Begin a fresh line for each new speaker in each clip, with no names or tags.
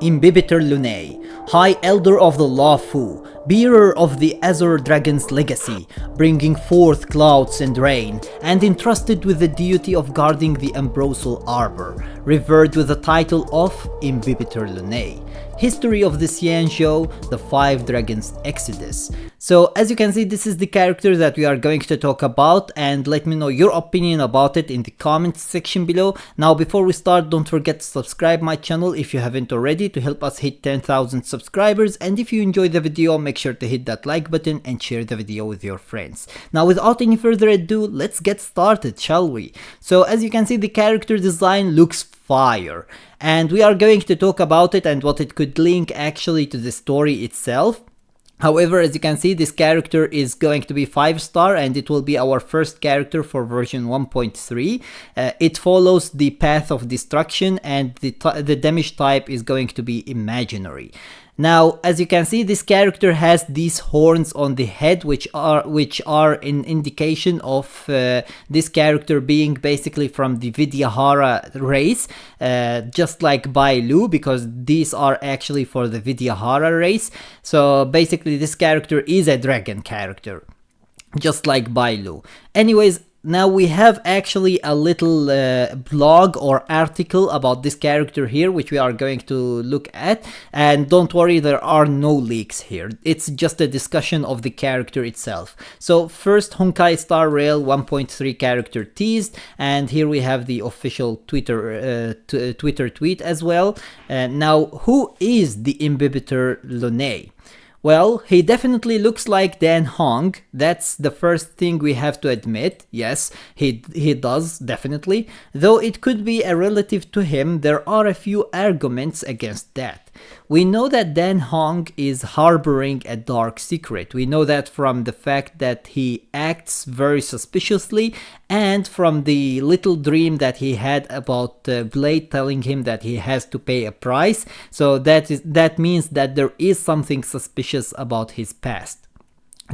Imbibtor Lunae, High Elder of the Law Fu, bearer of the Azure Dragon's legacy, bringing forth clouds and rain, and entrusted with the duty of guarding the ambrosial arbor, revered with the title of Imbibtor Lunae. History of the Xianzhou, the Five Dragons Exodus. So as you can see, this is the character that we are going to talk about, and let me know your opinion about it in the comments section below. Now before we start, don't forget to subscribe my channel if you haven't already to help us hit 10,000 subscribers, and if you enjoyed the video, make sure to hit that like button and share the video with your friends. Now without any further ado, let's get started, shall we? So as you can see, the character design looks fire, and we are going to talk about it and what it could link actually to the story itself. However, as you can see, this character is going to be 5-star, and it will be our first character for version 1.3. It follows the path of destruction, and the damage type is going to be imaginary. Now, as you can see, this character has these horns on the head, which are an indication of this character being basically from the Vidyahara race, just like Bai Lu, because these are actually for the Vidyahara race. So basically, this character is a dragon character, just like Bai Lu. Anyways, now we have actually a little blog or article about this character here, which we are going to look at, and don't worry, there are no leaks here. It's just a discussion of the character itself. So first, Honkai Star Rail 1.3 character teased, and here we have the official Twitter tweet as well. Now, who is the Imbibtor Lunae? Well, he definitely looks like Dan Hong. That's the first thing we have to admit. Yes, he does, definitely. Though it could be a relative to him, there are a few arguments against that. We know that Dan Hong is harboring a dark secret. We know that from the fact that he acts very suspiciously, and from the little dream that he had about Blade telling him that he has to pay a price. So that means that there is something suspicious about his past.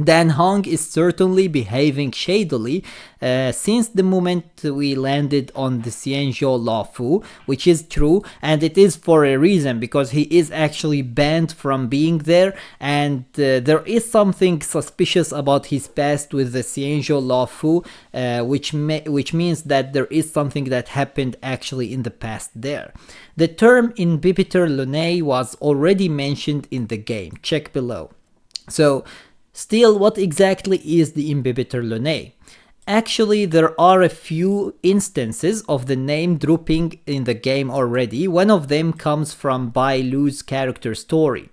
Dan Hong is certainly behaving shadily since the moment we landed on the Xianzhou Luofu, which is true, and it is for a reason, because he is actually banned from being there, and there is something suspicious about his past with the Xianzhou Luofu, which means that there is something that happened actually in the past there. The term Imbibtor Lunae was already mentioned in the game, check below. So, still, what exactly is the Imbibtor Lunae? Actually, there are a few instances of the name dropping in the game already. One of them comes from Bai Lu's character story.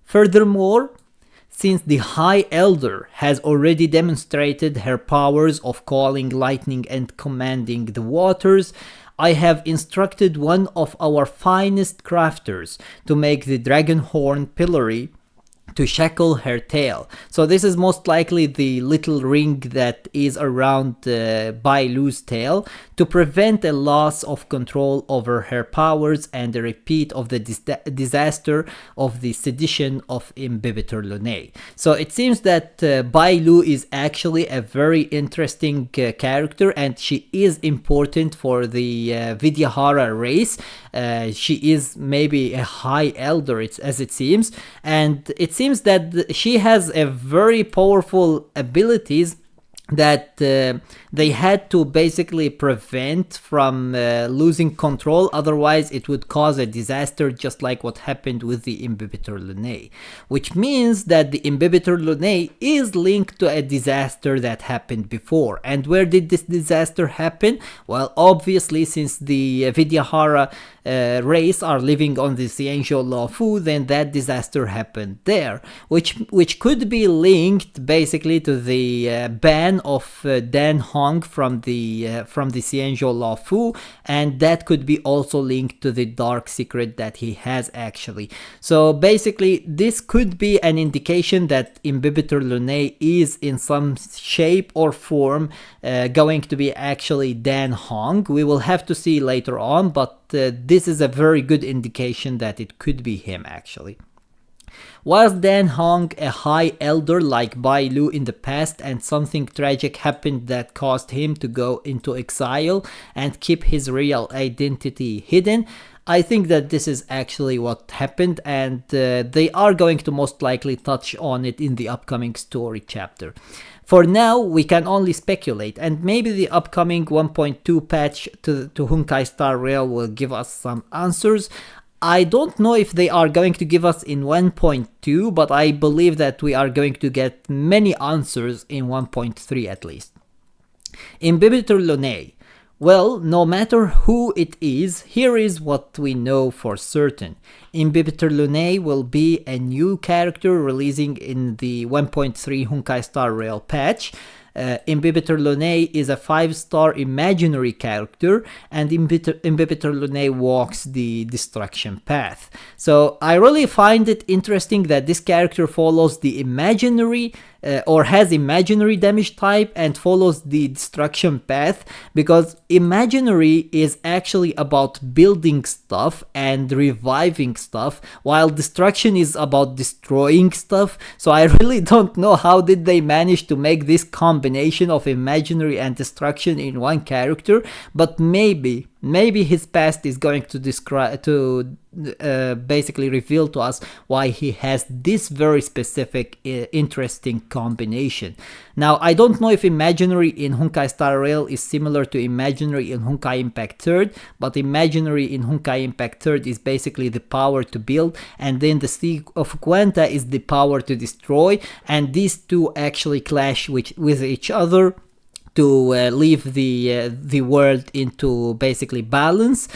Furthermore, since the High Elder has already demonstrated her powers of calling lightning and commanding the waters, I have instructed one of our finest crafters to make the dragon horn pillory to shackle her tail. So this is most likely the little ring that is around Bai Lu's tail, to prevent a loss of control over her powers and a repeat of the disaster of the sedition of Imbibtor Lunae. So it seems that Bai Lu is actually a very interesting character, and she is important for the Vidyahara race. She is maybe a High Elder, as it seems, and it seems that she has a very powerful abilities that they had to basically prevent from losing control, otherwise it would cause a disaster, just like what happened with the Imbibtor Lunae, which means that the Imbibtor Lunae is linked to a disaster that happened before. And where did this disaster happen? Well, obviously, since the Vidyahara race are living on the Xianzhou Luofu, then that disaster happened there, which could be linked basically to the ban of Dan Hong from the Xianzhou Luofu, and that could be also linked to the dark secret that he has actually. So basically, this could be an indication that Imbibtor Lunae is in some shape or form going to be actually Dan Hong. We will have to see later on, but this is a very good indication that it could be him actually. Was Dan Hong a High Elder like Bai Lu in the past, and something tragic happened that caused him to go into exile and keep his real identity hidden? I think that this is actually what happened, and they are going to most likely touch on it in the upcoming story chapter. For now, we can only speculate, and maybe the upcoming 1.2 patch to Honkai Star Rail will give us some answers. I don't know if they are going to give us in 1.2, but I believe that we are going to get many answers in 1.3 at least. Imbibtor Lunae. Well, no matter who it is, here is what we know for certain. Imbibtor Lunae will be a new character releasing in the 1.3 Honkai Star Rail patch. Imbibtor Lunae is a 5-star imaginary character, and Imbibtor Lunae walks the destruction path. So I really find it interesting that this character follows the imaginary or has imaginary damage type and follows the destruction path, because imaginary is actually about building stuff and reviving stuff, while destruction is about destroying stuff. So I really don't know how did they manage to make this combination of imaginary and destruction in one character, but maybe his past is going to basically reveal to us why he has this very specific interesting combination. Now, I don't know if imaginary in Honkai Star Rail is similar to imaginary in Honkai Impact 3rd, but imaginary in Honkai Impact 3rd is basically the power to build, and then the Sea of Quanta is the power to destroy, and these two actually clash with each other to leave the world into basically balance,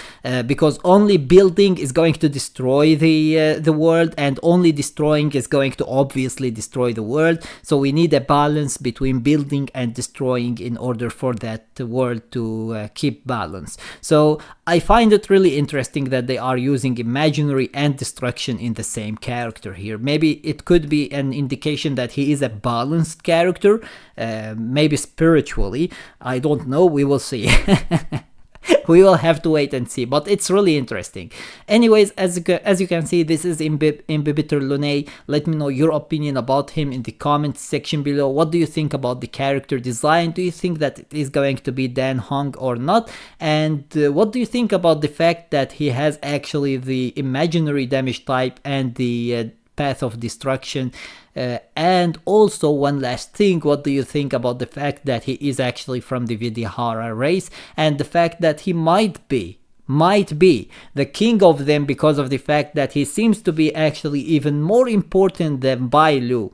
because only building is going to destroy the world, and only destroying is going to obviously destroy the world. So we need a balance between building and destroying in order for that world to keep balance. So I find it really interesting that they are using imaginary and destruction in the same character here. Maybe it could be an indication that he is a balanced character, maybe spiritually. I don't know, we will see. We will have to wait and see, but it's really interesting. Anyways, as you can see, this is Imbibtor Lunae. Let me know your opinion about him in the comments section below. What do you think about the character design? Do you think that it is going to be Dan Hong or not? And what do you think about the fact that he has actually the imaginary damage type and the path of destruction? And also, one last thing, what do you think about the fact that he is actually from the Vidyahara race, and the fact that he might be the king of them, because of the fact that he seems to be actually even more important than Bailu?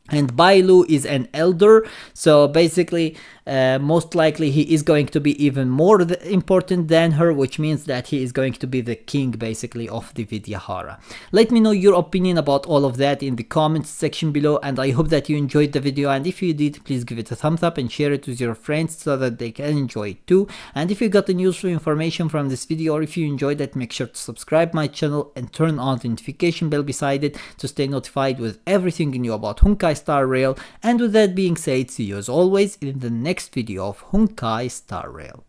And Bailu is an elder, so basically most likely he is going to be even more important than her, which means that he is going to be the king basically of the Vidyahara. Let me know your opinion about all of that in the comments section below, and I hope that you enjoyed the video, and if you did, please give it a thumbs up and share it with your friends so that they can enjoy it too. And if you got any useful information from this video, or if you enjoyed it, make sure to subscribe my channel and turn on the notification bell beside it to stay notified with everything new about Honkai Star Rail. And with that being said, see you as always in the next video of Honkai Star Rail.